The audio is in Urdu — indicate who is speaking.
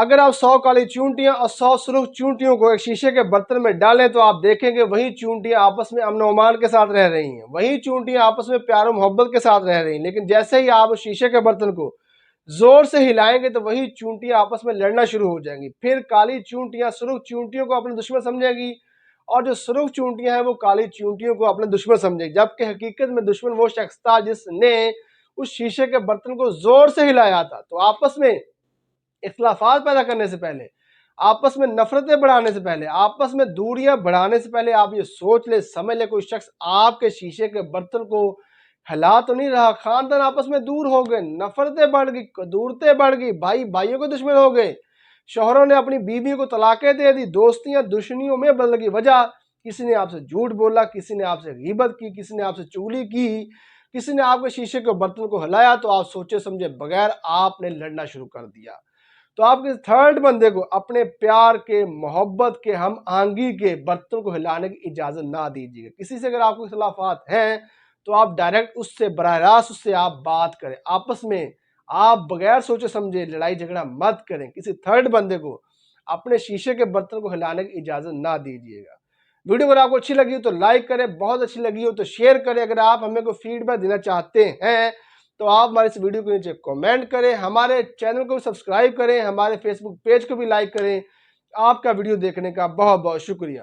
Speaker 1: اگر آپ 100 کالی چونٹیاں اور 100 سرخ چونٹیوں کو ایک شیشے کے برتن میں ڈالیں تو آپ دیکھیں گے وہی چونٹیاں آپس میں امن و امان کے ساتھ رہ رہی ہیں، وہی چونٹیاں آپس میں پیار و محبت کے ساتھ رہ رہی ہیں، لیکن جیسے ہی آپ اس شیشے کے برتن کو زور سے ہلائیں گے تو وہی چونٹیاں آپس میں لڑنا شروع ہو جائیں گی۔ پھر کالی چونٹیاں سرخ چونٹیوں کو اپنے دشمن سمجھے گی اور جو سرخ چونٹیاں ہیں وہ کالی چونٹیوں کو اپنے دشمن سمجھے گی، جبکہ حقیقت میں دشمن وہ شخص تھا جس نے اس شیشے کے برتن کو زور سے ہلایا تھا۔ تو آپس میں اختلافات پیدا کرنے سے پہلے، آپس میں نفرتیں بڑھانے سے پہلے، آپس میں دوریاں بڑھانے سے پہلے آپ یہ سوچ لیں، سمجھ لیں کوئی شخص آپ کے شیشے کے برتن کو ہلا تو نہیں رہا۔ خاندان آپس میں دور ہو گئے، نفرتیں بڑھ گئی، دورتیں بڑھ گئی، بھائی بھائیوں کے دشمن ہو گئے، شوہروں نے اپنی بیویوں کو طلاقیں دے دی، دوستیاں دشمنیوں میں بدل گئی۔ وجہ کسی نے آپ سے جھوٹ بولا، کسی نے آپ سے غیبت کی، کسی نے آپ سے چغلی کی، کسی نے آپ کے شیشے کے برتن کو ہلایا تو آپ سوچے سمجھے بغیر آپ نے لڑنا شروع کر دیا۔ تو آپ کے تھرڈ بندے کو اپنے پیار کے، محبت کے، ہم آہنگی کے برتن کو ہلانے کی اجازت نہ دیجیے گا۔ کسی سے اگر آپ کو اختلافات ہیں تو آپ ڈائریکٹ اس سے براہ راست اس سے آپ بات کریں، آپس میں آپ بغیر سوچے سمجھے لڑائی جھگڑا مت کریں، کسی تھرڈ بندے کو اپنے شیشے کے برتن کو ہلانے کی اجازت نہ دیجیے گا۔ ویڈیو اگر آپ کو اچھی لگی ہو تو لائک کریں، بہت اچھی لگی ہو تو شیئر کریں۔ اگر آپ ہمیں کوئی فیڈ بیک دینا چاہتے ہیں تو آپ ہمارے اس ویڈیو کے نیچے کامنٹ کریں، ہمارے چینل کو بھی سبسکرائب کریں، ہمارے فیس بک پیج کو بھی لائک کریں۔ آپ کا ویڈیو دیکھنے کا بہت بہت شکریہ۔